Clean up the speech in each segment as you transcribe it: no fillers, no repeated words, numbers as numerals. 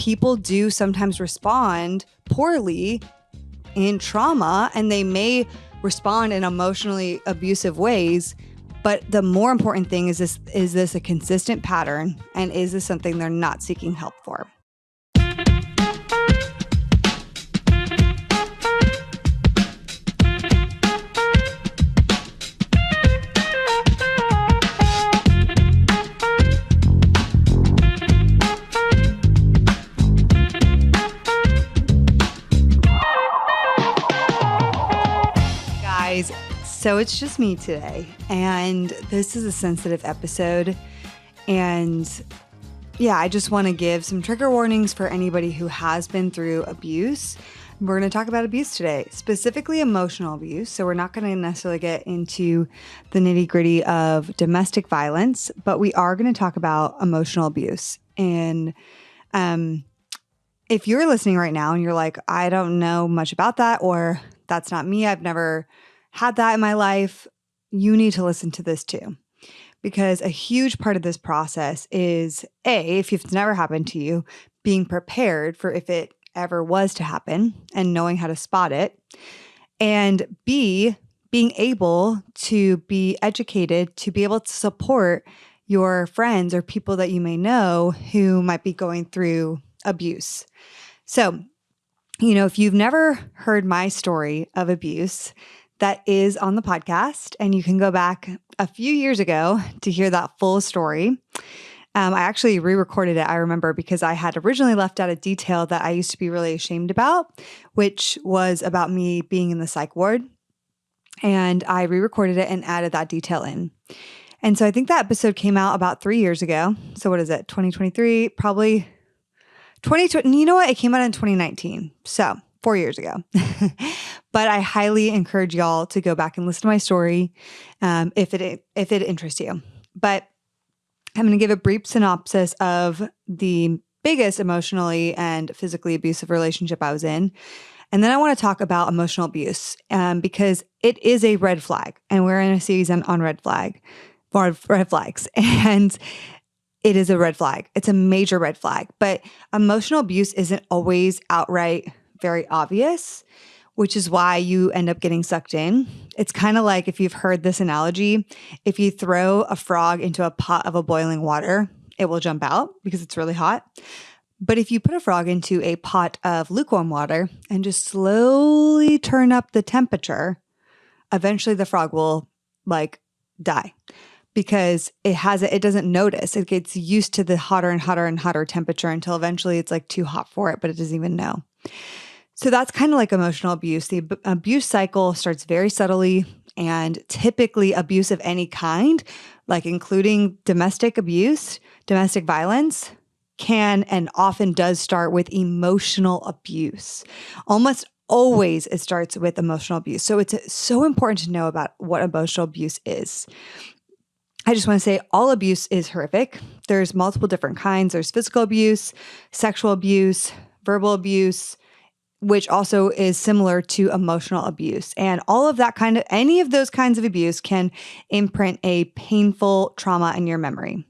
people do sometimes respond poorly in trauma, and they may respond in emotionally abusive ways. But the more important thing is this a consistent pattern, and is this something they're not seeking help for? So it's just me today, and this is a sensitive episode, and I just want to give some trigger warnings for anybody who has been through abuse. We're going to talk about abuse today, specifically emotional abuse. So we're not going to necessarily get into the nitty-gritty of domestic violence, but we are going to talk about emotional abuse. And if you're listening right now and you're like, I don't know much about that, or that's not me, I've never had that in my life, you need to listen to this too. Because a huge part of this process is if it's never happened to you, being prepared for if it ever was to happen and knowing how to spot it. And B, being able to be educated to be able to support your friends or people that you may know who might be going through abuse. So, if you've never heard my story of abuse, that is on the podcast, and you can go back a few years ago to hear that full story. I actually re-recorded it, I remember, because I had originally left out a detail that I used to be really ashamed about, which was about me being in the psych ward. And I re-recorded it and added that detail in. And so I think that episode came out about 3 years ago. So what is it? 2023, probably 2020. You know what? It came out in 2019. So 4 years ago. But I highly encourage y'all to go back and listen to my story if it interests you. But I'm going to give a brief synopsis of the biggest emotionally and physically abusive relationship I was in. And then I want to talk about emotional abuse because it is a red flag. And we're in a season on red flags. And it is a red flag. It's a major red flag. But emotional abuse isn't always outright very obvious, which is why you end up getting sucked in. It's kind of like, if you've heard this analogy, if you throw a frog into a pot of boiling water, it will jump out because it's really hot. But if you put a frog into a pot of lukewarm water and just slowly turn up the temperature, eventually the frog will die because it doesn't notice. It gets used to the hotter and hotter and hotter temperature until eventually it's too hot for it, but it doesn't even know. So that's kind of like emotional abuse. The abuse cycle starts very subtly, and typically abuse of any kind, including domestic abuse, domestic violence, can and often does start with emotional abuse. Almost always it starts with emotional abuse. So it's so important to know about what emotional abuse is. I just want to say all abuse is horrific. There's multiple different kinds. There's physical abuse, sexual abuse, verbal abuse, which also is similar to emotional abuse. And any of those kinds of abuse can imprint a painful trauma in your memory.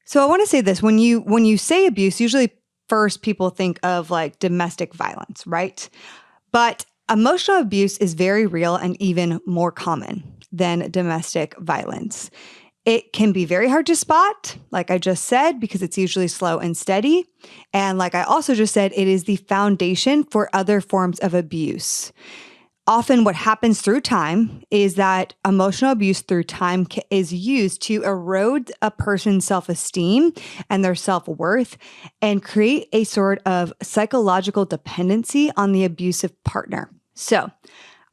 So I want to say this, when you say abuse, usually first people think of domestic violence, right? But emotional abuse is very real and even more common than domestic violence. It can be very hard to spot, like I just said, because it's usually slow and steady. And like I also just said, it is the foundation for other forms of abuse. Often what happens through time is that emotional abuse through time is used to erode a person's self-esteem and their self-worth and create a sort of psychological dependency on the abusive partner. So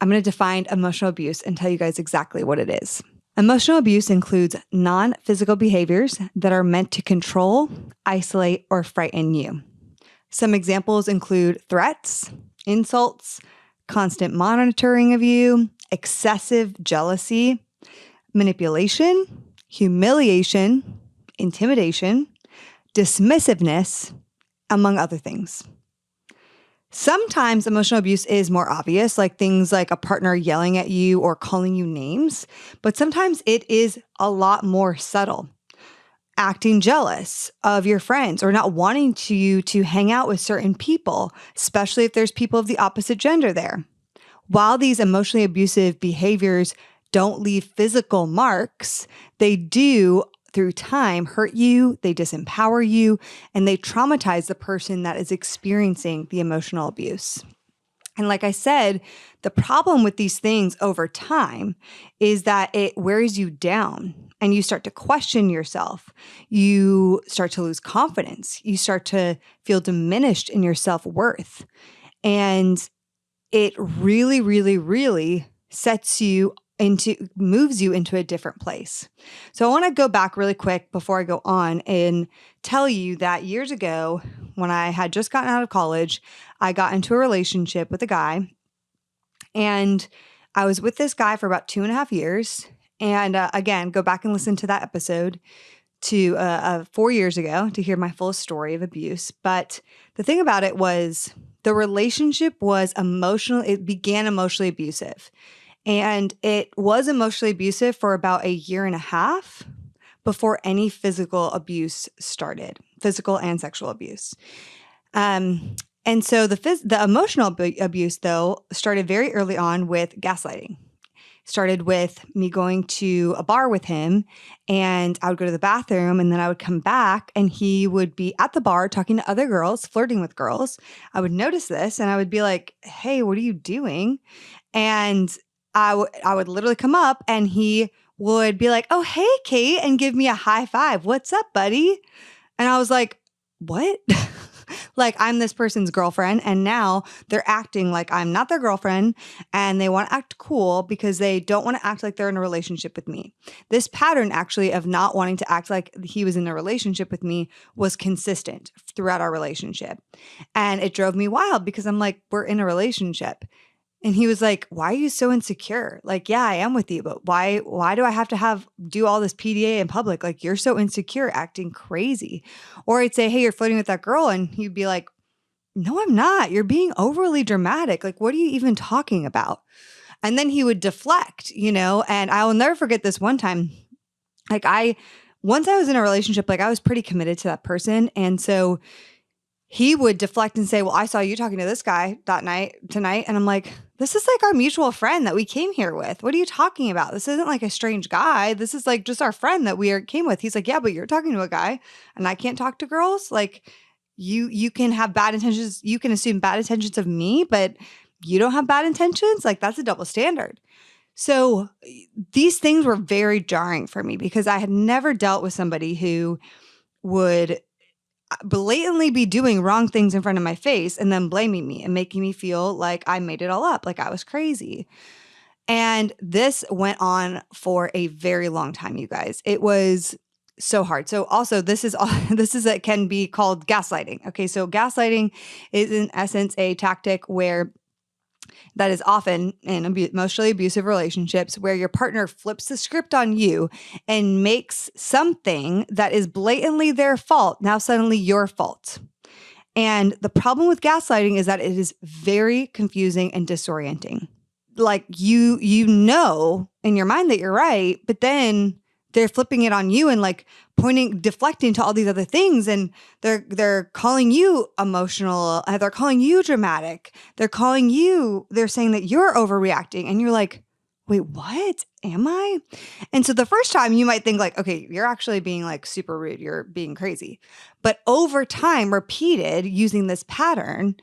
I'm going to define emotional abuse and tell you guys exactly what it is. Emotional abuse includes non-physical behaviors that are meant to control, isolate, or frighten you. Some examples include threats, insults, constant monitoring of you, excessive jealousy, manipulation, humiliation, intimidation, dismissiveness, among other things. Sometimes emotional abuse is more obvious, like things like a partner yelling at you or calling you names, but sometimes it is a lot more subtle. acting jealous of your friends or not wanting you to hang out with certain people, especially if there's people of the opposite gender there. While these emotionally abusive behaviors don't leave physical marks, they do through time hurt you, they disempower you, and they traumatize the person that is experiencing the emotional abuse. And like I said, the problem with these things over time is that it wears you down and you start to question yourself. You start to lose confidence. You start to feel diminished in your self-worth. And it really, really, really moves you into a different place. So I want to go back really quick before I go on and tell you that years ago, when I had just gotten out of college, I got into a relationship with a guy, and I was with this guy for about 2.5 years. And again, go back and listen to that episode to 4 years ago to hear my full story of abuse. But the thing about it was the relationship began emotionally abusive. And it was emotionally abusive for about 1.5 years before any physical abuse started, physical and sexual abuse. And so the emotional abuse, though, started very early on with gaslighting. Started with me going to a bar with him, and I would go to the bathroom, and then I would come back and he would be at the bar talking to other girls, flirting with girls. I would notice this and I would be like, hey, what are you doing? And I would literally come up and he would be like, oh, hey, Kait, and give me a high five. What's up, buddy? And I was like, what? Like, I'm this person's girlfriend, and now they're acting like I'm not their girlfriend, and they want to act cool because they don't want to act like they're in a relationship with me. This pattern, actually, of not wanting to act like he was in a relationship with me was consistent throughout our relationship. And it drove me wild because I'm like, we're in a relationship. And he was like, why are you so insecure? Like, yeah, I am with you, but why do I have to do all this PDA in public? Like, you're so insecure, acting crazy. Or I'd say, hey, you're flirting with that girl. And he'd be like, no, I'm not. You're being overly dramatic. Like, what are you even talking about? And then he would deflect, and I will never forget this one time. Once I was in a relationship, I was pretty committed to that person. And so he would deflect and say, well, I saw you talking to this guy tonight. And I'm like, this is like our mutual friend that we came here with. What are you talking about? This isn't like a strange guy. This is like just our friend that came with. He's like, yeah, but you're talking to a guy and I can't talk to girls. Like you can have bad intentions. You can assume bad intentions of me, but you don't have bad intentions. Like, that's a double standard. So these things were very jarring for me because I had never dealt with somebody who would blatantly be doing wrong things in front of my face and then blaming me and making me feel like I made it all up, like I was crazy. And this went on for a very long time, you guys. It was so hard. So also it can be called gaslighting. Okay. So gaslighting is in essence a tactic that is often in emotionally abusive relationships where your partner flips the script on you and makes something that is blatantly their fault now suddenly your fault. And the problem with gaslighting is that it is very confusing and disorienting. Like you know in your mind that you're right, but then they're flipping it on you and deflecting to all these other things. And they're calling you emotional. They're calling you dramatic. They're saying that you're overreacting. And you're like, wait, what am I? And so the first time you might think like, okay, you're actually being like super rude. You're being crazy. But over time, repeated using this pattern,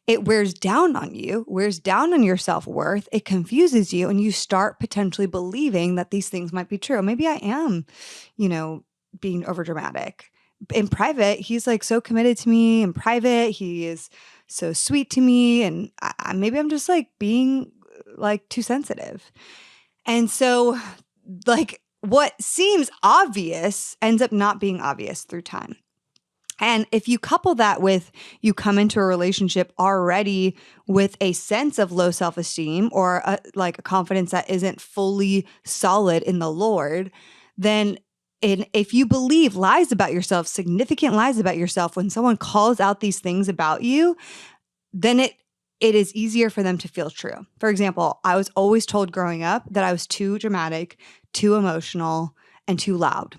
it wears down on you, wears down on your self-worth. It confuses you and you start potentially believing that these things might be true. Maybe I am, being overdramatic. In private, he's like so committed to me. In private, he is so sweet to me. And maybe I'm just like being like too sensitive. And so what seems obvious ends up not being obvious through time. And if you couple that with you come into a relationship already with a sense of low self-esteem or a confidence that isn't fully solid in the Lord, then if you believe lies about yourself, significant lies about yourself, when someone calls out these things about you, then it is easier for them to feel true. For example, I was always told growing up that I was too dramatic, too emotional, and too loud.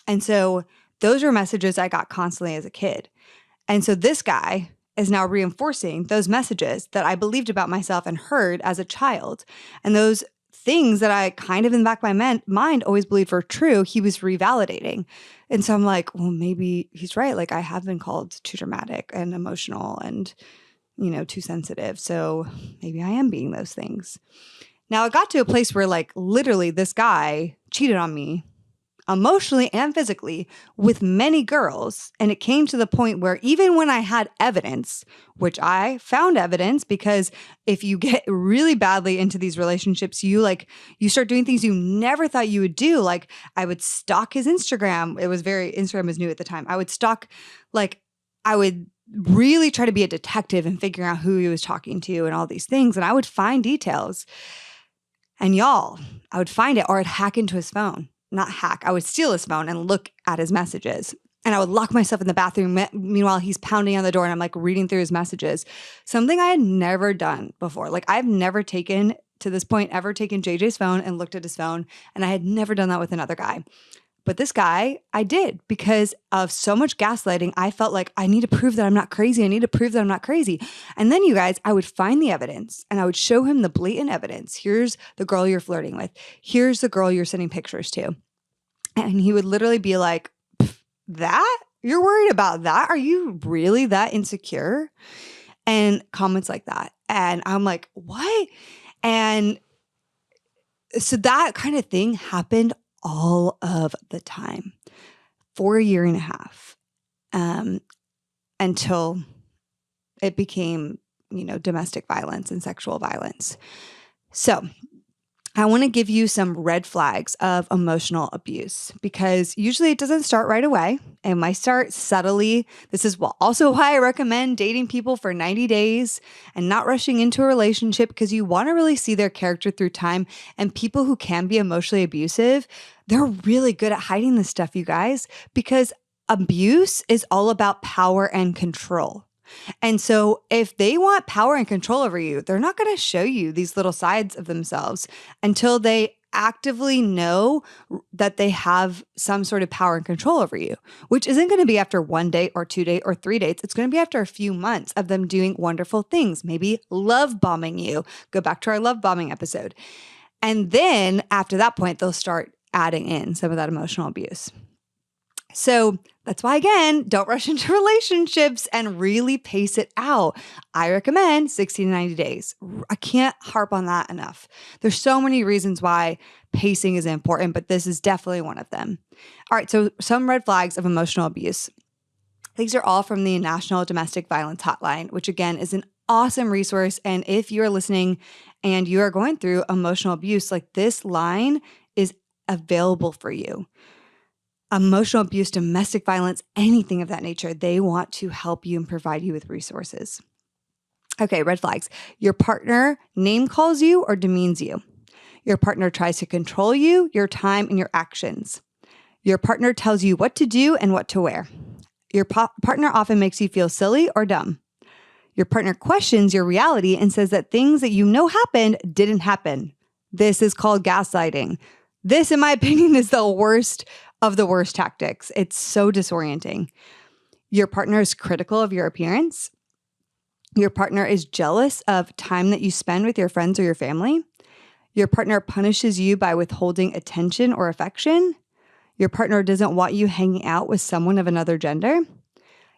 And so Those were messages I got constantly as a kid. And so this guy is now reinforcing those messages that I believed about myself and heard as a child. And those things that I kind of in the back of my mind always believed were true, he was revalidating. And so I'm like, well, maybe he's right. Like I have been called too dramatic and emotional and, too sensitive. So maybe I am being those things. Now it got to a place where like literally this guy cheated on me emotionally and physically with many girls. And it came to the point where even when I had evidence, which I found evidence because if you get really badly into these relationships, you start doing things you never thought you would do. Like I would stalk his Instagram. Instagram was new at the time. I would stalk, I would really try to be a detective and figuring out who he was talking to and all these things. And I would find details. And y'all, I would find it or I'd hack into his phone. Not hack. I would steal his phone and look at his messages. And I would lock myself in the bathroom. Meanwhile, he's pounding on the door and I'm like reading through his messages. Something I had never done before. Like I've never taken JJ's phone and looked at his phone. And I had never done that with another guy. But this guy, I did because of so much gaslighting. I felt like I need to prove that I'm not crazy. And then you guys, I would find the evidence and I would show him the blatant evidence. Here's the girl you're flirting with. Here's the girl you're sending pictures to. And he would literally be like, that? You're worried about that? Are you really that insecure? And comments like that. And I'm like, what? And so that kind of thing happened all of the time for a year and a half until it became, domestic violence and sexual violence. So I want to give you some red flags of emotional abuse because usually it doesn't start right away. It might start subtly. This is also why I recommend dating people for 90 days and not rushing into a relationship because you want to really see their character through time. And people who can be emotionally abusive, they're really good at hiding this stuff, you guys, because abuse is all about power and control. And so if they want power and control over you, they're not going to show you these little sides of themselves until they actively know that they have some sort of power and control over you, which isn't going to be after 1 date or 2 dates or 3 dates. It's going to be after a few months of them doing wonderful things, maybe love bombing you. Go back to our love bombing episode. And then after that point, they'll start adding in some of that emotional abuse. So that's why, again, don't rush into relationships and really pace it out. I recommend 60 to 90 days. I can't harp on that enough. There's so many reasons why pacing is important, but this is definitely one of them. All right, so some red flags of emotional abuse. These are all from the National Domestic Violence Hotline, which again is an awesome resource. And if you're listening and you are going through emotional abuse, like this line is available for you. Emotional abuse, domestic violence, anything of that nature, they want to help you and provide you with resources. Okay, red flags. Your partner name calls you or demeans you. Your partner tries to control you, your time, and your actions. Your partner tells you what to do and what to wear. Your partner often makes you feel silly or dumb. Your partner questions your reality and says that things that you know happened didn't happen. This is called gaslighting. This, in my opinion, is the worst of the worst tactics. It's so disorienting. Your partner is critical of your appearance. Your partner is jealous of time that you spend with your friends or your family. Your partner punishes you by withholding attention or affection. Your partner doesn't want you hanging out with someone of another gender.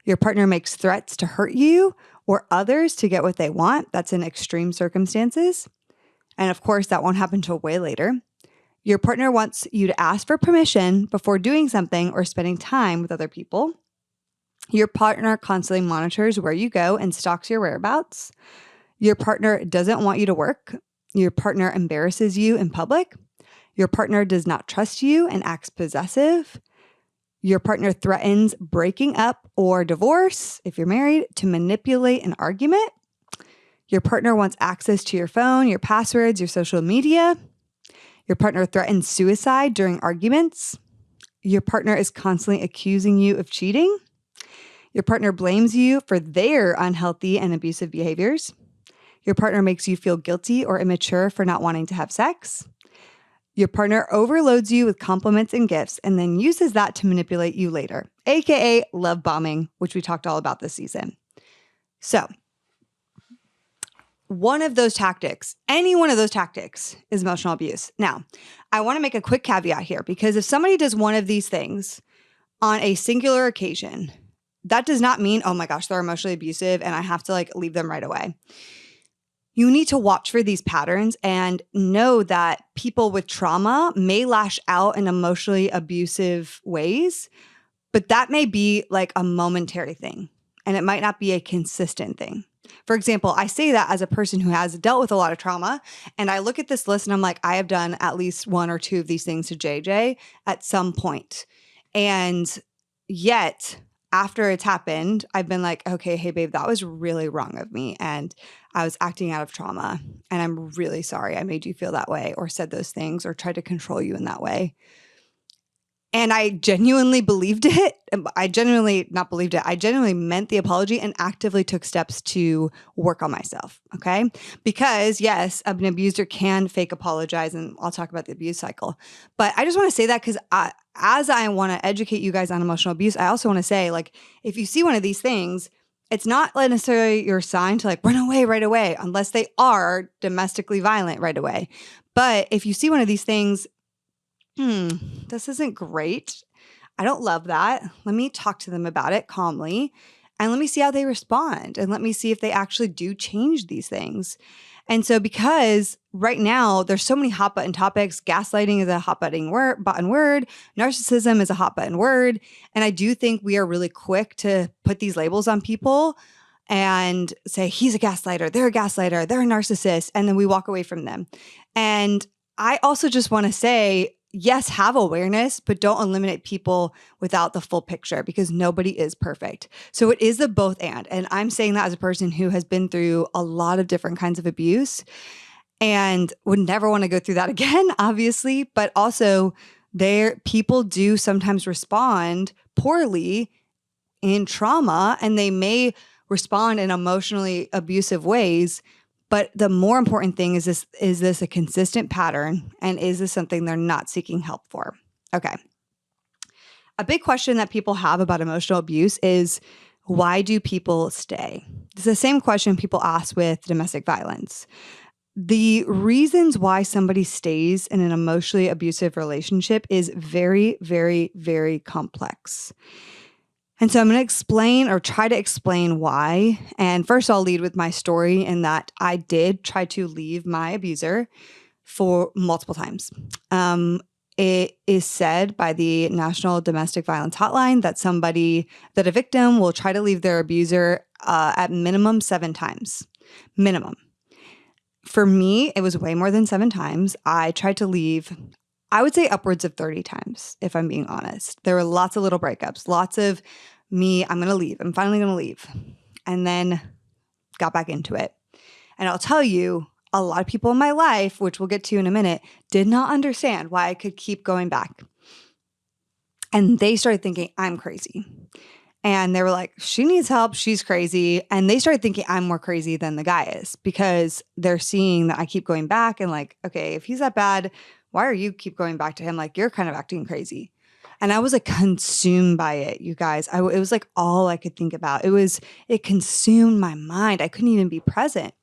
Your partner makes threats to hurt you or others to get what they want. That's in extreme circumstances. And of course, that won't happen till way later. Your partner wants you to ask for permission before doing something or spending time with other people. Your partner constantly monitors where you go and stalks your whereabouts. Your partner doesn't want you to work. Your partner embarrasses you in public. Your partner does not trust you and acts possessive. Your partner threatens breaking up or divorce, if you're married, to manipulate an argument. Your partner wants access to your phone, your passwords, your social media. Your partner threatens suicide during arguments. Your partner is constantly accusing you of cheating. Your partner blames you for their unhealthy and abusive behaviors. Your partner makes you feel guilty or immature for not wanting to have sex. Your partner overloads you with compliments and gifts and then uses that to manipulate you later, aka love bombing, which we talked all about this season. So, one of those tactics, any one of those tactics is emotional abuse. Now, I want to make a quick caveat here because if somebody does one of these things on a singular occasion, that does not mean, oh my gosh, they're emotionally abusive and I have to leave them right away. You need to watch for these patterns and know that people with trauma may lash out in emotionally abusive ways, but that may be a momentary thing and it might not be a consistent thing. For example, I say that as a person who has dealt with a lot of trauma, and I look at this list and I'm like, I have done at least one or two of these things to JJ at some point. And yet, after it's happened, I've been like, okay, hey, babe, that was really wrong of me. And I was acting out of trauma. And I'm really sorry I made you feel that way or said those things or tried to control you in that way. And I genuinely believed it. I genuinely meant the apology and actively took steps to work on myself. Okay. Because yes, an abuser can fake apologize, and I'll talk about the abuse cycle. But I just want to say that because as I want to educate you guys on emotional abuse, I also want to say, if you see one of these things, it's not necessarily your sign to run away right away, unless they are domestically violent right away. But if you see one of these things, this isn't great. I don't love that. Let me talk to them about it calmly and let me see how they respond and let me see if they actually do change these things. And so because right now there's so many hot button topics, gaslighting is a hot button word, narcissism is a hot button word. And I do think we are really quick to put these labels on people and say, he's a gaslighter, they're a narcissist. And then we walk away from them. And I also just want to say, yes, have awareness, but don't eliminate people without the full picture because nobody is perfect. So it is the both and. And I'm saying that as a person who has been through a lot of different kinds of abuse and would never want to go through that again, obviously. But also people do sometimes respond poorly in trauma and they may respond in emotionally abusive ways. But the more important thing is this a consistent pattern? And is this something they're not seeking help for? Okay. A big question that people have about emotional abuse is, why do people stay? It's the same question people ask with domestic violence. The reasons why somebody stays in an emotionally abusive relationship is very, very, very complex. And so I'm going to explain or try to explain why. And first I'll lead with my story in that I did try to leave my abuser for multiple times. It is said by the National Domestic Violence Hotline that a victim will try to leave their abuser at minimum 7 times. Minimum. For me, it was way more than 7 times. I tried to leave, I would say upwards of 30 times, if I'm being honest. There were lots of little breakups, lots of me, I'm going to leave. I'm finally going to leave. And then got back into it. And I'll tell you, a lot of people in my life, which we'll get to in a minute, did not understand why I could keep going back. And they started thinking I'm crazy. And they were like, she needs help. She's crazy. And they started thinking I'm more crazy than the guy is because they're seeing that I keep going back and okay, if he's that bad, why are you keep going back to him? You're kind of acting crazy. And I was consumed by it, you guys. It was all I could think about. It consumed my mind. I couldn't even be present.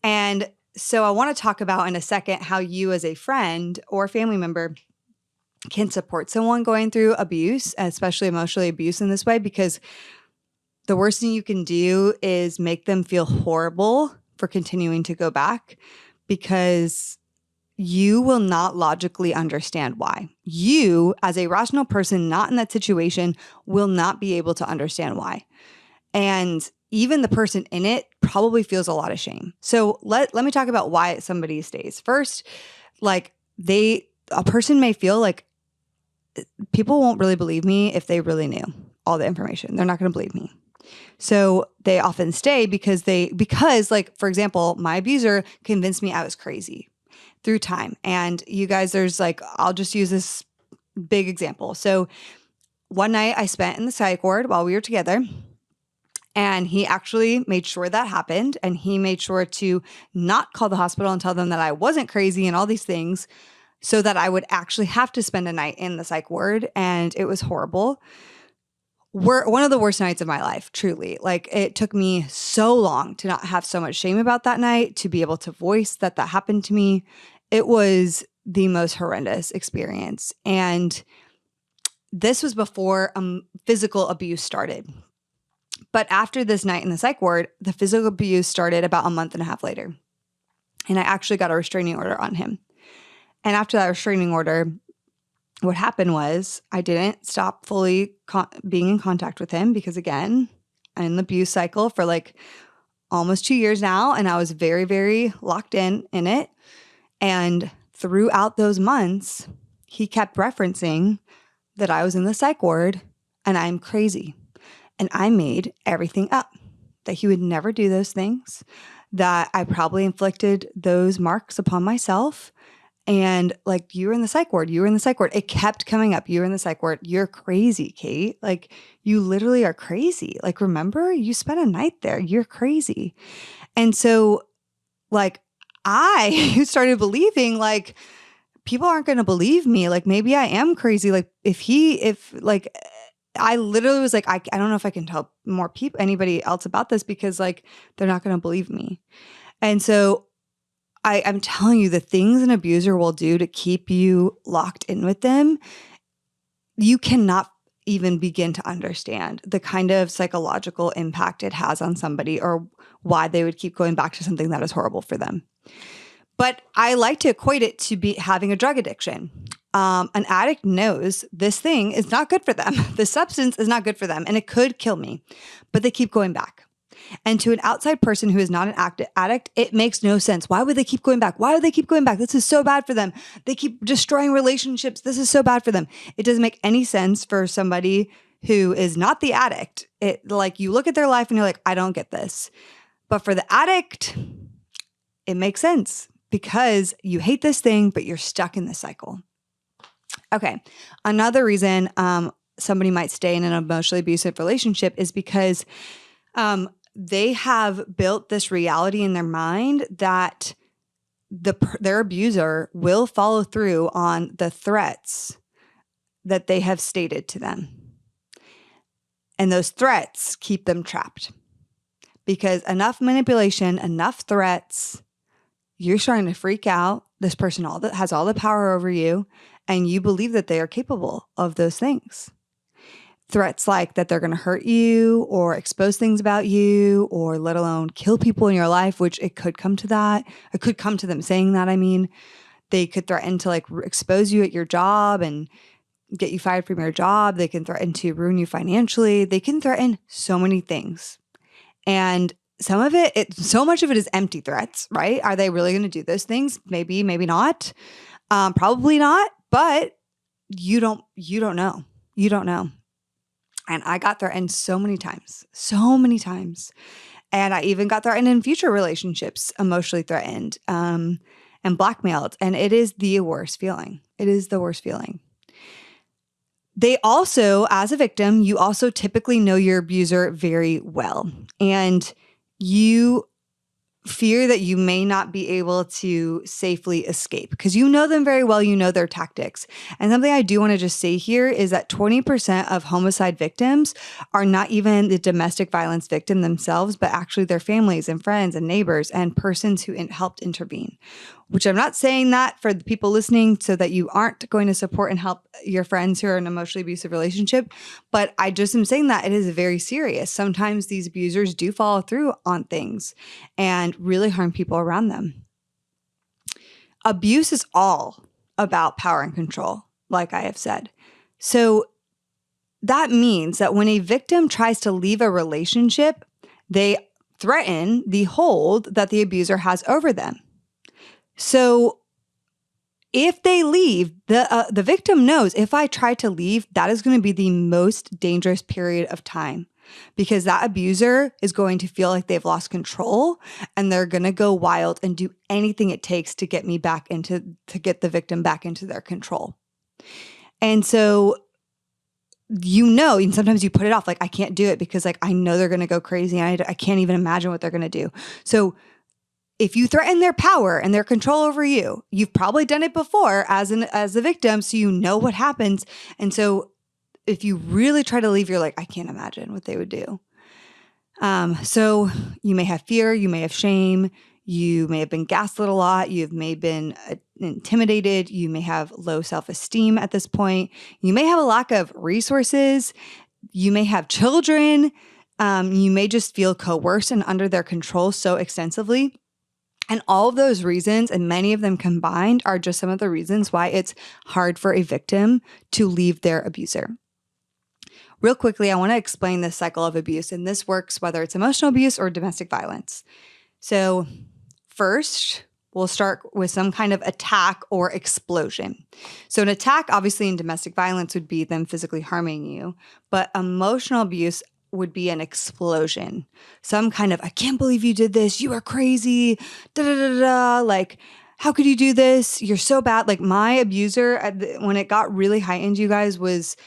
And so I want to talk about in a second how you as a friend or family member can support someone going through abuse, especially emotionally abuse in this way, because the worst thing you can do is make them feel horrible for continuing to go back because you will not logically understand why. You, as a rational person not in that situation, will not be able to understand why. And even the person in it probably feels a lot of shame. So let me talk about why somebody stays. First, a person may feel people won't really believe me if they really knew all the information. They're not going to believe me. So they often stay because for example, my abuser convinced me I was crazy through time. And you guys, I'll just use this big example. So one night I spent in the psych ward while we were together, and he actually made sure that happened. And he made sure to not call the hospital and tell them that I wasn't crazy and all these things so that I would actually have to spend a night in the psych ward. And it was horrible. One of the worst nights of my life, truly. Like, it took me so long to not have so much shame about that night, to be able to voice that happened to me. It was the most horrendous experience. And this was before physical abuse started. But after this night in the psych ward, the physical abuse started about a month and a half later. And I actually got a restraining order on him. And after that restraining order, what happened was I didn't stop fully being in contact with him because, again, I'm in the abuse cycle for like almost 2 years now. And I was very, very locked in it. And throughout those months, he kept referencing that I was in the psych ward and I'm crazy. And I made everything up, that he would never do those things, that I probably inflicted those marks upon myself. And like, you were in the psych ward, you were in the psych ward. It kept coming up. You were in the psych ward. You're crazy, Kait. Like, you literally are crazy. Like, remember, you spent a night there. You're crazy. And so like, I started believing like, people aren't going to believe me. Like, maybe I am crazy. Like, I literally was like, I don't know if I can tell anybody else about this because like, they're not going to believe me. And so I'm telling you, the things an abuser will do to keep you locked in with them, you cannot even begin to understand the kind of psychological impact it has on somebody, or why they would keep going back to something that is horrible for them. But I like to equate it to having a drug addiction. An addict knows this thing is not good for them. The substance is not good for them, and it could kill me, but they keep going back. And to an outside person who is not an addict, it makes no sense. Why would they keep going back? Why would they keep going back? This is so bad for them. They keep destroying relationships. This is so bad for them. It doesn't make any sense for somebody who is not the addict. Like, you look at their life and you're like, I don't get this. But for the addict, it makes sense because you hate this thing, but you're stuck in the cycle. Okay. Another reason somebody might stay in an emotionally abusive relationship is because they have built this reality in their mind that their abuser will follow through on the threats that they have stated to them. And those threats keep them trapped. Because enough manipulation, enough threats, you're starting to freak out. This person has all the power over you, and you believe that they are capable of those things. Threats like that they're going to hurt you or expose things about you, or let alone kill people in your life, which it could come to that. It could come to them saying that. I mean, they could threaten to like expose you at your job and get you fired from your job. They can threaten to ruin you financially. They can threaten so many things. And so much of it is empty threats, right? Are they really going to do those things? Maybe, maybe not. Probably not, but you don't know. You don't know. And I got threatened so many times. And I even got threatened in future relationships, emotionally threatened, and blackmailed. And it is the worst feeling. It is the worst feeling. They also, as a victim, you also typically know your abuser very well. And you fear that you may not be able to safely escape because you know them very well. You know their tactics. And something I do want to just say here is that 20% of homicide victims are not even the domestic violence victim themselves, but actually their families and friends and neighbors and persons who helped intervene. Which I'm not saying that for the people listening so that you aren't going to support and help your friends who are in an emotionally abusive relationship, but I just am saying that it is very serious. Sometimes these abusers do follow through on things and really harm people around them. Abuse is all about power and control, like I have said. So that means that when a victim tries to leave a relationship, they threaten the hold that the abuser has over them. So if they leave, the victim knows if I try to leave, that is going to be the most dangerous period of time because that abuser is going to feel like they've lost control and they're going to go wild and do anything it takes to get to get the victim back into their control. And so, and sometimes you put it off, like I can't do it because like I know they're going to go crazy and I can't even imagine what they're going to do. So if you threaten their power and their control over you, you've probably done it before as a victim, so you know what happens. And so if you really try to leave, you're like, I can't imagine what they would do. So you may have fear, you may have shame, you may have been gaslit a lot, you may have been intimidated, you may have low self-esteem at this point, you may have a lack of resources, you may have children, you may just feel coerced and under their control so extensively. And all of those reasons, and many of them combined, are just some of the reasons why it's hard for a victim to leave their abuser. Real quickly, I want to explain this cycle of abuse, and this works whether it's emotional abuse or domestic violence. So first, we'll start with some kind of attack or explosion. So an attack, obviously in domestic violence, would be them physically harming you, but emotional abuse would be an explosion. Some kind of, I can't believe you did this, you are crazy, da da da da, like, how could you do this? You're so bad. Like my abuser, when it got really heightened, you guys, was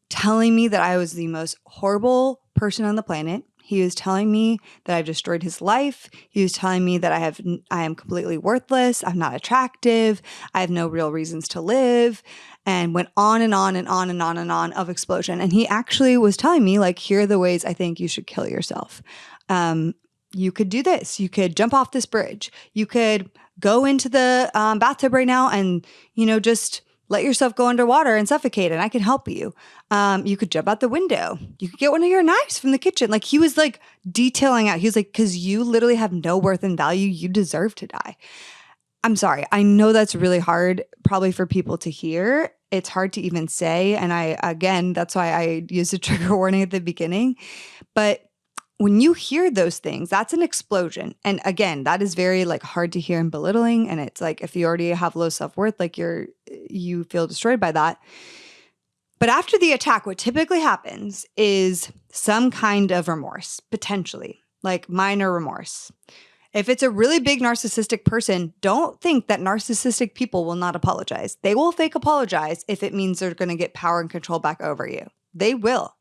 telling me that I was the most horrible person on the planet. He was telling me that I've destroyed his life. He was telling me that I am completely worthless. I'm not attractive. I have no real reasons to live, and went on and on and on and on and on of explosion. And he actually was telling me, like, here are the ways I think you should kill yourself. You could do this. You could jump off this bridge. You could go into the bathtub right now and, just let yourself go underwater and suffocate, and I can help you. You could jump out the window. You could get one of your knives from the kitchen. Like, he was like detailing out. He was like, because you literally have no worth and value. You deserve to die. I'm sorry. I know that's really hard probably for people to hear. It's hard to even say. And that's why I used a trigger warning at the beginning. But when you hear those things, that's an explosion. And again, that is very like hard to hear and belittling. And it's like, if you already have low self-worth, like you feel destroyed by that. But after the attack, what typically happens is some kind of remorse, potentially, like minor remorse. If it's a really big narcissistic person, don't think that narcissistic people will not apologize. They will fake apologize if it means they're going to get power and control back over you. They will.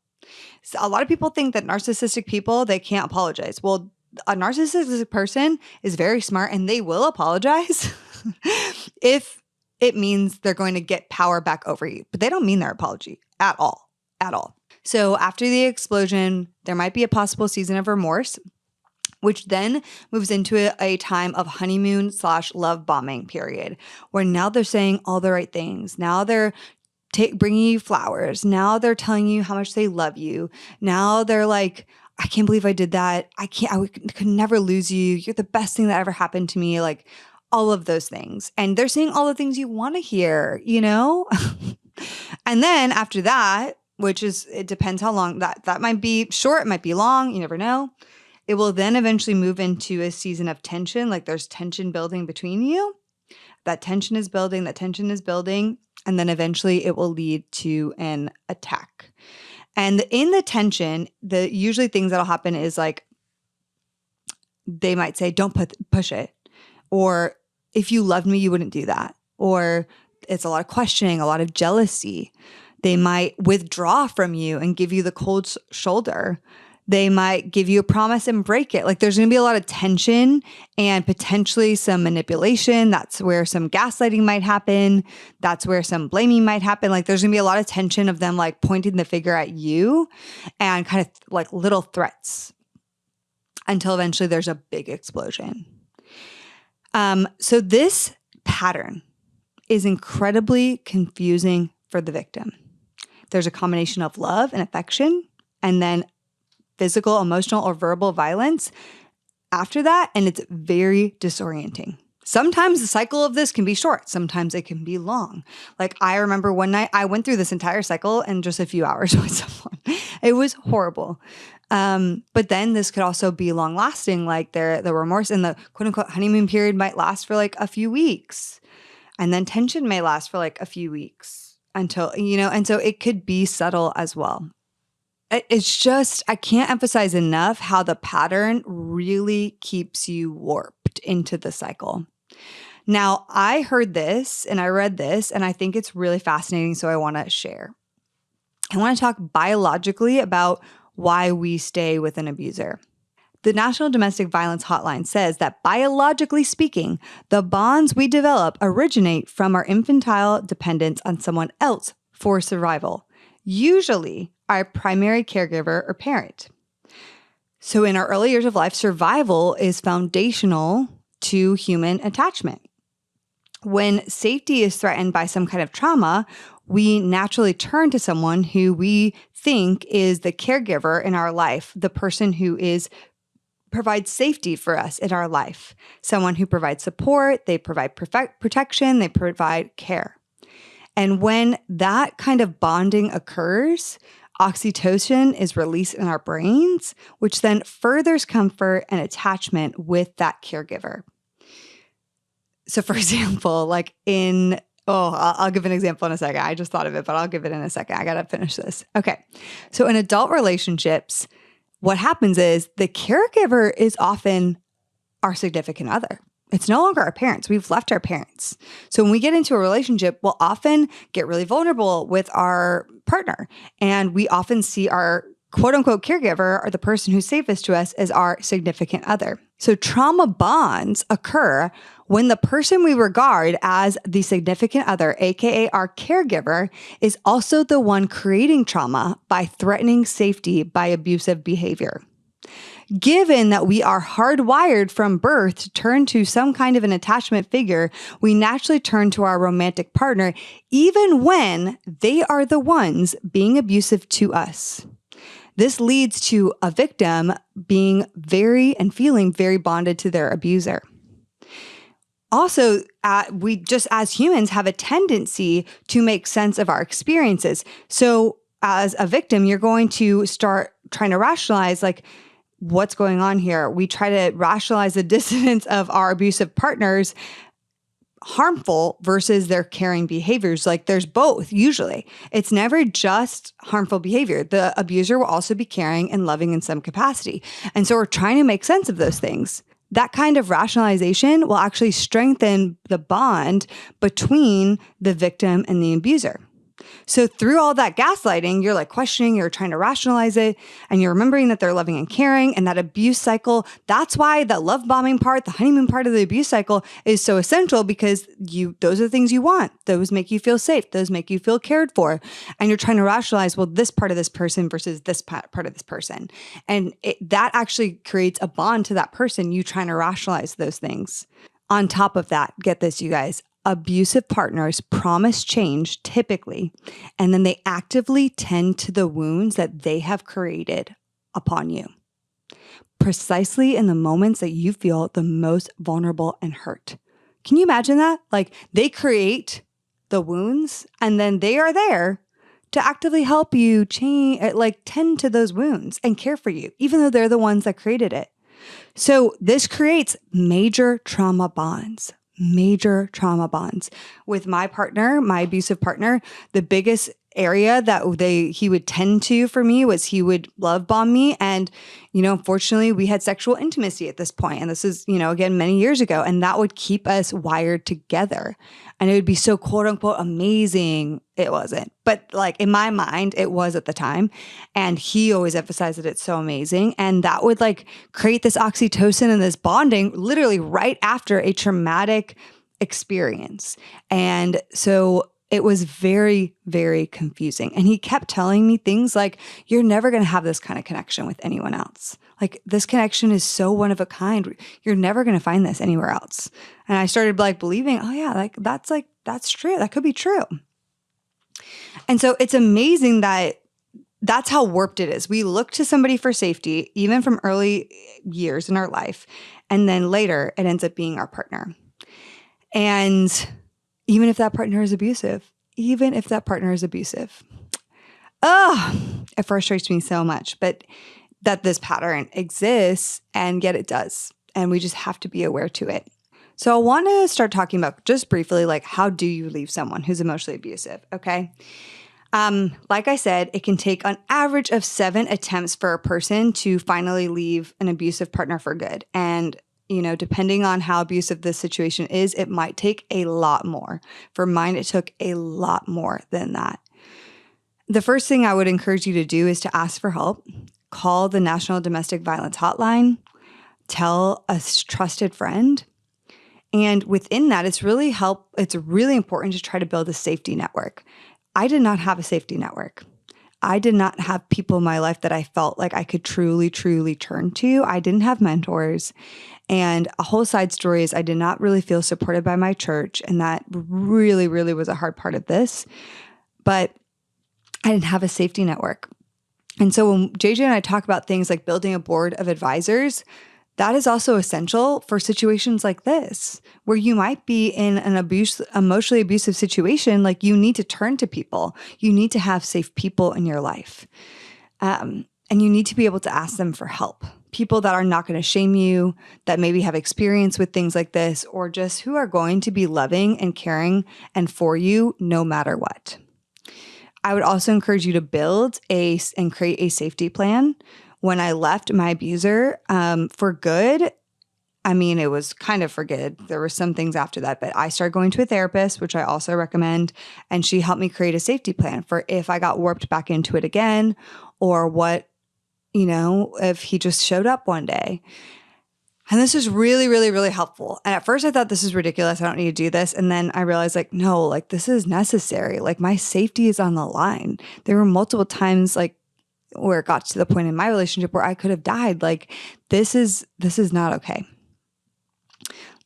So a lot of people think that narcissistic people, they can't apologize. Well, a narcissistic person is very smart, and they will apologize if it means they're going to get power back over you. But they don't mean their apology at all, at all. So after the explosion, there might be a possible season of remorse, which then moves into a time of honeymoon/love bombing period, where now they're saying all the right things. Now they're bringing you flowers. Now they're telling you how much they love you. Now they're like, I can't believe I did that. I could never lose you. You're the best thing that ever happened to me. Like all of those things. And they're saying all the things you want to hear, And then after that, it depends how long that might be short. It might be long. You never know. It will then eventually move into a season of tension. Like there's tension building between you. That tension is building. And then eventually it will lead to an attack. And in the tension, the usually things that'll happen is like, they might say, don't push it. Or if you loved me, you wouldn't do that. Or it's a lot of questioning, a lot of jealousy. They might withdraw from you and give you the cold shoulder. They might give you a promise and break it. Like there's going to be a lot of tension and potentially some manipulation. That's where some gaslighting might happen. That's where some blaming might happen. Like there's going to be a lot of tension of them like pointing the finger at you and kind of like little threats until eventually there's a big explosion. So this pattern is incredibly confusing for the victim. There's a combination of love and affection, and then physical, emotional, or verbal violence after that, and it's very disorienting. Sometimes the cycle of this can be short. Sometimes it can be long. Like I remember one night I went through this entire cycle in just a few hours with someone. It was horrible. But then this could also be long lasting, like the remorse and the quote unquote honeymoon period might last for like a few weeks. And then tension may last for like a few weeks until, and so it could be subtle as well. It's just, I can't emphasize enough how the pattern really keeps you warped into the cycle. Now, I heard this and I read this, and I think it's really fascinating, so I want to share. I want to talk biologically about why we stay with an abuser. The National Domestic Violence Hotline says that biologically speaking, the bonds we develop originate from our infantile dependence on someone else for survival, usually our primary caregiver or parent. So in our early years of life, survival is foundational to human attachment. When safety is threatened by some kind of trauma, we naturally turn to someone who we think is the caregiver in our life, the person who provides safety for us in our life, someone who provides support, they provide protection, they provide care. And when that kind of bonding occurs, oxytocin is released in our brains, which then furthers comfort and attachment with that caregiver. So for example, like I'll give an example in a second. I just thought of it, but I'll give it in a second. I got to finish this. Okay. So in adult relationships, what happens is the caregiver is often our significant other. It's no longer our parents. We've left our parents. So when we get into a relationship, we'll often get really vulnerable with our partner. And we often see our quote unquote caregiver, or the person who's safest to us, as our significant other. So trauma bonds occur when the person we regard as the significant other, aka our caregiver, is also the one creating trauma by threatening safety by abusive behavior. Given that we are hardwired from birth to turn to some kind of an attachment figure, we naturally turn to our romantic partner, even when they are the ones being abusive to us. This leads to a victim being feeling very bonded to their abuser. Also, we just as humans have a tendency to make sense of our experiences. So as a victim, you're going to start trying to rationalize, like, what's going on here? We try to rationalize the dissonance of our abusive partners harmful versus their caring behaviors. Like there's both usually. It's never just harmful behavior. The abuser will also be caring and loving in some capacity. And so we're trying to make sense of those things. That kind of rationalization will actually strengthen the bond between the victim and the abuser. So through all that gaslighting, you're like questioning, you're trying to rationalize it, and you're remembering that they're loving and caring, and that abuse cycle. That's why the love bombing part, the honeymoon part of the abuse cycle is so essential, because those are the things you want. Those make you feel safe. Those make you feel cared for. And you're trying to rationalize, well, this part of this person versus this part of this person. And that actually creates a bond to that person, you trying to rationalize those things. On top of that, get this, you guys, abusive partners promise change typically, and then they actively tend to the wounds that they have created upon you, precisely in the moments that you feel the most vulnerable and hurt. Can you imagine that? Like they create the wounds, and then they are there to actively help you tend to those wounds and care for you, even though they're the ones that created it. So this creates major trauma bonds. With my partner, my abusive partner. The biggest area that he would tend to for me was he would love bomb me. And, unfortunately we had sexual intimacy at this point. And this is, again, many years ago. And that would keep us wired together. And it would be so quote unquote amazing. It wasn't, but like in my mind, it was at the time. And he always emphasized that it's so amazing. And that would like create this oxytocin and this bonding literally right after a traumatic experience. And so it was very, very confusing. And he kept telling me things like, you're never going to have this kind of connection with anyone else. Like this connection is so one of a kind. You're never going to find this anywhere else. And I started believing, oh yeah, that's true. That could be true. And so it's amazing that that's how warped it is. We look to somebody for safety, even from early years in our life. And then later it ends up being our partner. And even if that partner is abusive, it frustrates me so much, but that this pattern exists, and yet it does. And we just have to be aware to it. So I want to start talking about just briefly, like, how do you leave someone who's emotionally abusive? Okay. Like I said, it can take an average of 7 attempts for a person to finally leave an abusive partner for good. And depending on how abusive this situation is, it might take a lot more. For mine, it took a lot more than that. The first thing I would encourage you to do is to ask for help. Call the National Domestic Violence Hotline. tell a trusted friend. And within that, it's really important to try to build a safety network. I did not have a safety network. I did not have people in my life that I felt like I could truly, truly turn to. I didn't have mentors. And a whole side story is I did not really feel supported by my church. And that really, really was a hard part of this. But I didn't have a safety network. And so when JJ and I talk about things like building a board of advisors, that is also essential for situations like this, where you might be in an emotionally abusive situation. Like, you need to turn to people. You need to have safe people in your life. And you need to be able to ask them for help. People that are not going to shame you, that maybe have experience with things like this, or just who are going to be loving and caring and for you no matter what. I would also encourage you to build and create a safety plan. When I left my abuser for good, I mean, it was kind of for good. There were some things after that, but I started going to a therapist, which I also recommend. And she helped me create a safety plan for if I got warped back into it again, or what, if he just showed up one day. And this is really, really, really helpful. And at first I thought, this is ridiculous. I don't need to do this. And then I realized, no, this is necessary. My safety is on the line. There were multiple times where it got to the point in my relationship where I could have died. This is not okay.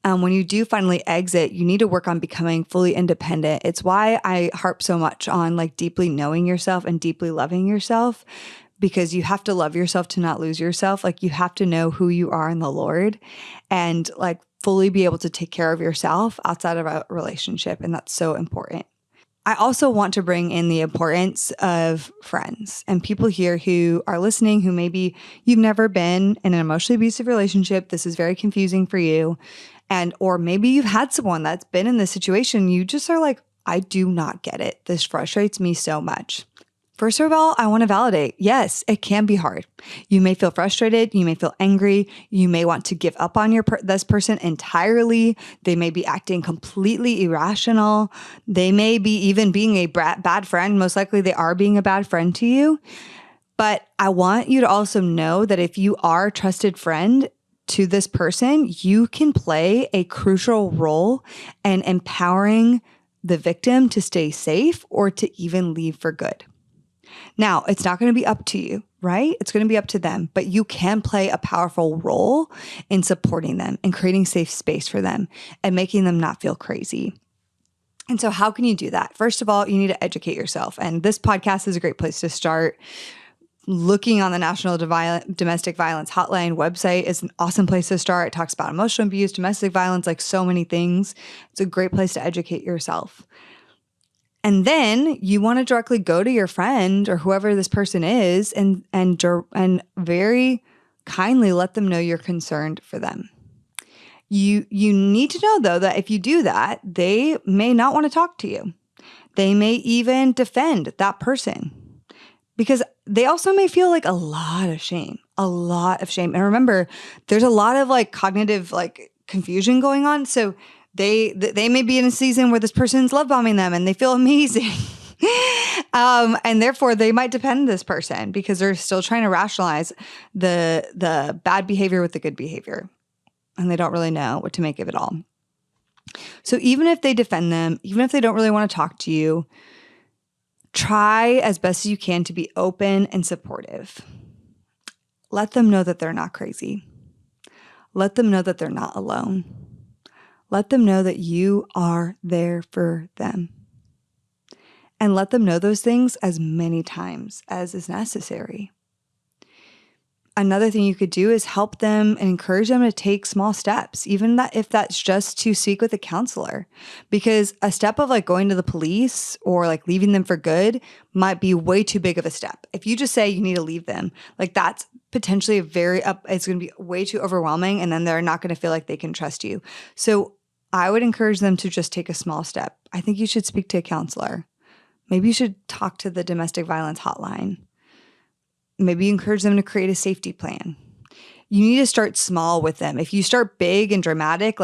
When you do finally exit, you need to work on becoming fully independent. It's why I harp so much on deeply knowing yourself and deeply loving yourself, because you have to love yourself to not lose yourself. You have to know who you are in the Lord and fully be able to take care of yourself outside of a relationship. And that's so important. I also want to bring in the importance of friends and people here who are listening, who maybe you've never been in an emotionally abusive relationship. This is very confusing for you. Or maybe you've had someone that's been in this situation. You just are I do not get it. This frustrates me so much. First of all, I want to validate, yes, it can be hard. You may feel frustrated. You may feel angry. You may want to give up on this person entirely. They may be acting completely irrational. They may be even being a bad friend. Most likely they are being a bad friend to you. But I want you to also know that if you are a trusted friend to this person, you can play a crucial role in empowering the victim to stay safe or to even leave for good. Now, it's not going to be up to you, right? It's going to be up to them, but you can play a powerful role in supporting them and creating safe space for them and making them not feel crazy. And so how can you do that? First of all, you need to educate yourself. And this podcast is a great place to start. Looking on the National Domestic Violence Hotline website is an awesome place to start. It talks about emotional abuse, domestic violence, so many things. It's a great place to educate yourself. And then you want to directly go to your friend or whoever this person is and very kindly let them know you're concerned for them. You need to know, though, that if you do that, they may not want to talk to you. They may even defend that person because they also may feel a lot of shame. And remember, there's a lot of cognitive confusion going on. So they may be in a season where this person's love bombing them and they feel amazing. And therefore they might defend this person because they're still trying to rationalize the bad behavior with the good behavior. And they don't really know what to make of it all. So even if they defend them, even if they don't really want to talk to you, try as best as you can to be open and supportive. Let them know that they're not crazy. Let them know that they're not alone. Let them know that you are there for them. And let them know those things as many times as is necessary. Another thing you could do is help them and encourage them to take small steps, even if that's just to speak with a counselor. Because a step of going to the police or leaving them for good might be way too big of a step. If you just say you need to leave them, that's potentially it's going to be way too overwhelming, and then they're not going to feel like they can trust you. So I would encourage them to just take a small step. I think you should speak to a counselor. Maybe you should talk to the domestic violence hotline. Maybe you encourage them to create a safety plan. You need to start small with them. If you start big and dramatic,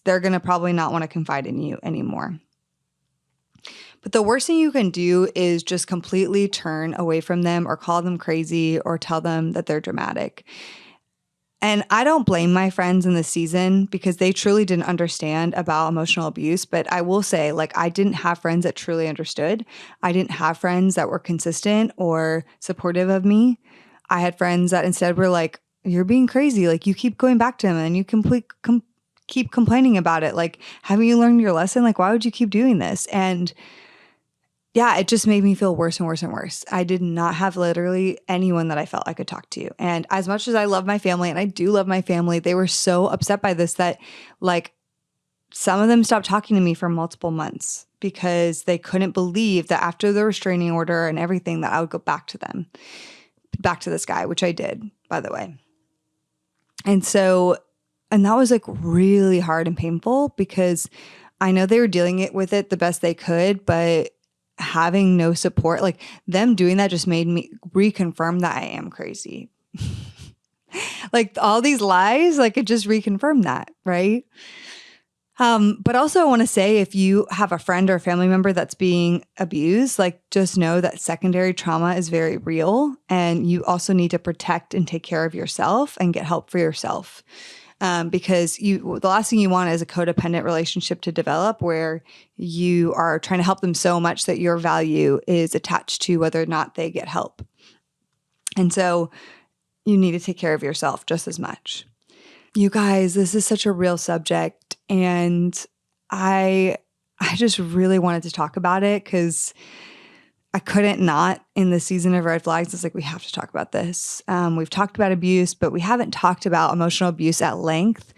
they're going to probably not want to confide in you anymore. But the worst thing you can do is just completely turn away from them or call them crazy or tell them that they're dramatic. And I don't blame my friends in this season because they truly didn't understand about emotional abuse. But I will say, like, I didn't have friends that truly understood. I didn't have friends that were consistent or supportive of me. I had friends that instead were like, you're being crazy. Like, you keep going back to him and you keep complaining about it. Like, haven't you learned your lesson? Like, why would you keep doing this? And yeah, it just made me feel worse and worse and worse. I did not have literally anyone that I felt I could talk to. And as much as I love my family, and I do love my family, they were so upset by this that like some of them stopped talking to me for multiple months because they couldn't believe that after the restraining order and everything that I would go back to them, back to this guy, which I did, by the way. And that was like really hard and painful because I know they were dealing with it the best they could, but having no support, like them doing that just made me reconfirm that I am crazy. Like all these lies, like it just reconfirmed that, right? But also I want to say if you have a friend or a family member that's being abused, like just know that secondary trauma is very real and you also need to protect and take care of yourself and get help for yourself. Because the last thing you want is a codependent relationship to develop where you are trying to help them so much that your value is attached to whether or not they get help. And so you need to take care of yourself just as much. You guys, this is such a real subject, and I just really wanted to talk about it because I couldn't not in the season of red flags. It's like, we have to talk about this. We've talked about abuse, but we haven't talked about emotional abuse at length,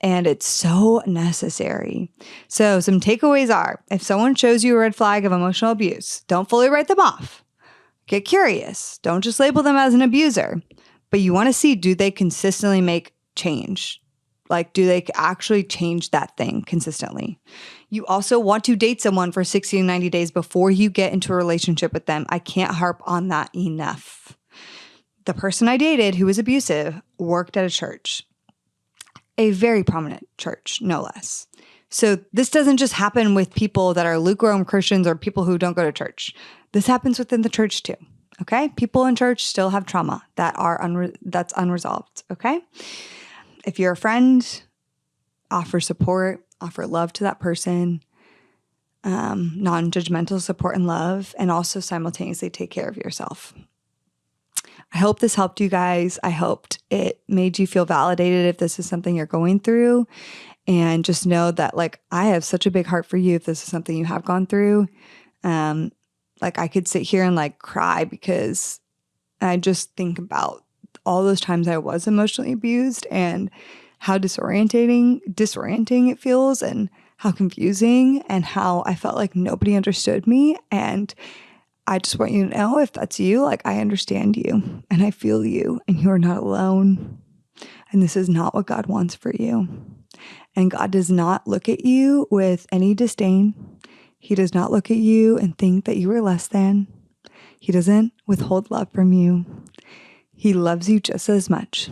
and it's so necessary. So some takeaways are, if someone shows you a red flag of emotional abuse, don't fully write them off. Get curious. Don't just label them as an abuser, but you want to see, do they consistently make change? Like, do they actually change that thing consistently? You also want to date someone for 60 to 90 days before you get into a relationship with them. I can't harp on that enough. The person I dated who was abusive worked at a church, a very prominent church, no less. So this doesn't just happen with people that are lukewarm Christians or people who don't go to church. This happens within the church too. Okay? People in church still have trauma that's unresolved. Okay? If you're a friend, offer support, offer love to that person, non-judgmental support and love, and also simultaneously take care of yourself. I hope this helped you guys. I hoped it made you feel validated if this is something you're going through. And just know that, like, I have such a big heart for you if this is something you have gone through. Like, I could sit here and like cry because I just think about all those times I was emotionally abused and how disorienting it feels and how confusing and how I felt like nobody understood me. And I just want you to know, if that's you, like, I understand you and I feel you and you are not alone. And this is not what God wants for you. And God does not look at you with any disdain. He does not look at you and think that you are less than. He doesn't withhold love from you. He loves you just as much.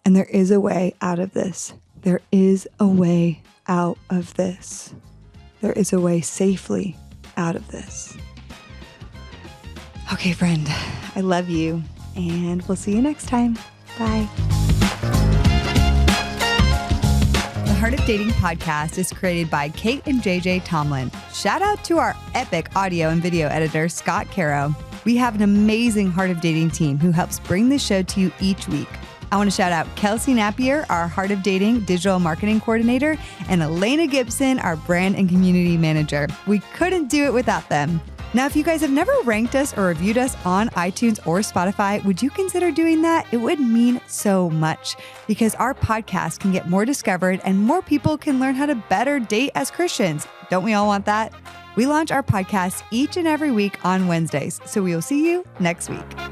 And there is a way out of this. There is a way out of this. There is a way safely out of this. Okay, friend, I love you, and we'll see you next time. Bye. The Heart of Dating podcast is created by Kait and JJ Tomlin. Shout out to our epic audio and video editor, Scott Caro. We have an amazing Heart of Dating team who helps bring this show to you each week. I want to shout out Kelsey Napier, our Heart of Dating digital marketing coordinator, and Elena Gibson, our brand and community manager. We couldn't do it without them. Now, if you guys have never ranked us or reviewed us on iTunes or Spotify, would you consider doing that? It would mean so much because our podcast can get more discovered and more people can learn how to better date as Christians. Don't we all want that? We launch our podcast each and every week on Wednesdays, so we will see you next week.